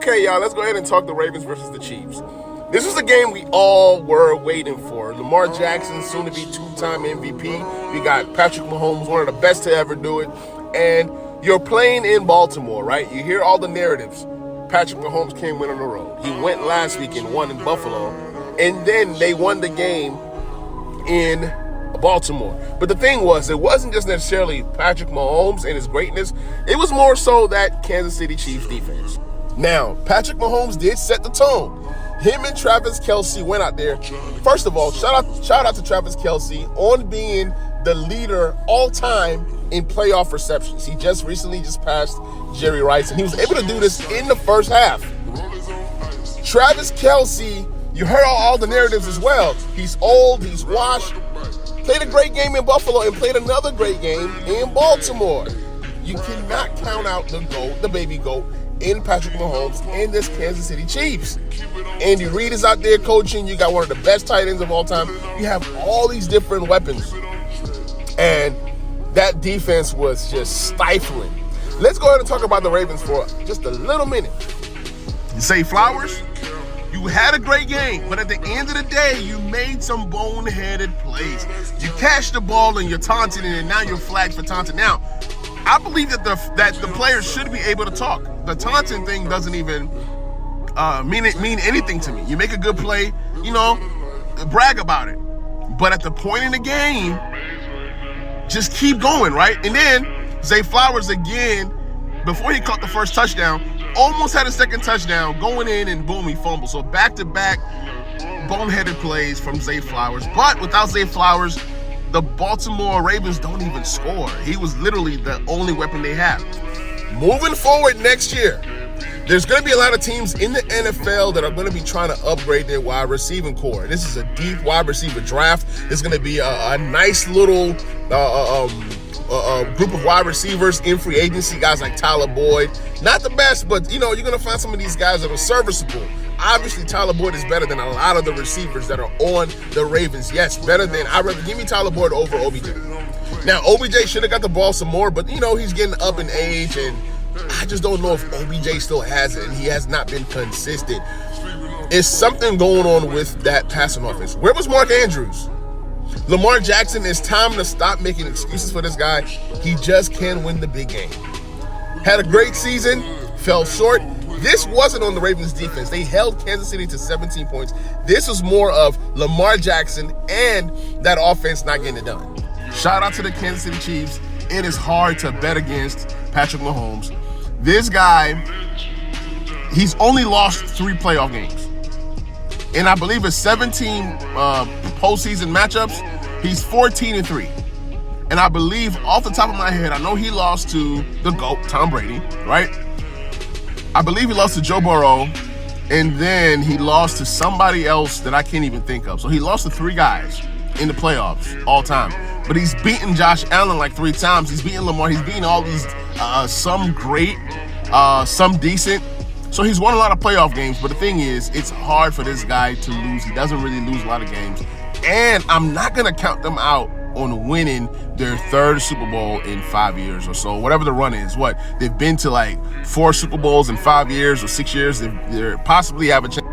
Okay, y'all, let's go ahead and talk the Ravens versus the Chiefs. This was a game we all were waiting for. Lamar Jackson, soon to be two-time MVP. We got Patrick Mahomes, one of the best to ever do it. And you're playing in Baltimore, right? You hear all the narratives. Patrick Mahomes can't win on the road. He went last week and won in Buffalo. And then they won the game in Baltimore. But the thing was, it wasn't just necessarily Patrick Mahomes and his greatness. It was more so that Kansas City Chiefs defense. Now, Patrick Mahomes did set the tone. Him and Travis Kelce went out there. First of all, shout out to Travis Kelce on being the leader all time in playoff receptions. He just recently passed Jerry Rice, and he was able to do this in the first half. Travis Kelce, you heard all the narratives as well. He's old, he's washed, played a great game in Buffalo and played another great game in Baltimore. You cannot count out the GOAT, the baby GOAT, in Patrick Mahomes and this Kansas City Chiefs. Andy Reid is out there coaching. You got one of the best tight ends of all time. You have all these different weapons. And that defense was just stifling. Let's go ahead and talk about the Ravens for just a little minute. Zay Flowers, you had a great game, but at the end of the day, you made some boneheaded plays. You catch the ball and you're taunting it, and now you're flagged for taunting. Now, I believe that the players should be able to talk. The taunting thing doesn't even mean anything to me. You make a good play, brag about it. But at the point in the game, just keep going, right? And then Zay Flowers again, before he caught the first touchdown, almost had a second touchdown, going in and boom, he fumbled. So back-to-back boneheaded plays from Zay Flowers. But without Zay Flowers, the Baltimore Ravens don't even score. He was literally the only weapon they have. Moving forward next year, there's going to be a lot of teams in the NFL that are going to be trying to upgrade their wide receiving core. This is a deep wide receiver draft. It's going to be a nice little group of wide receivers in free agency, guys like Tyler Boyd. Not the best, but you're going to find some of these guys that are serviceable. Obviously, Tyler Boyd is better than a lot of the receivers that are on the Ravens. Yes, better than, give me Tyler Boyd over OBJ. Now, OBJ should have got the ball some more, but, he's getting up in age, and I just don't know if OBJ still has it, and he has not been consistent. It's something going on with that passing offense. Where was Mark Andrews? Lamar Jackson, it's time to stop making excuses for this guy. He just can't win the big game. Had a great season, fell short. This wasn't on the Ravens defense. They held Kansas City to 17 points. This was more of Lamar Jackson and that offense not getting it done. Shout out to the Kansas City Chiefs. It is hard to bet against Patrick Mahomes. This guy, he's only lost 3 playoff games. And I believe it's 17 postseason matchups. He's 14-3. And I believe off the top of my head, I know he lost to the GOAT, Tom Brady, right? I believe he lost to Joe Burrow, and then he lost to somebody else that I can't even think of. So he lost to 3 guys in the playoffs all time. But he's beaten Josh Allen like 3 times. He's beaten Lamar. He's beaten all these, some great, some decent. So he's won a lot of playoff games. But the thing is, it's hard for this guy to lose. He doesn't really lose a lot of games. And I'm not going to count them out on winning their 3rd Super Bowl in 5 years or so, whatever the run is. They've been to like 4 Super Bowls in 5 years or 6 years. They possibly have a chance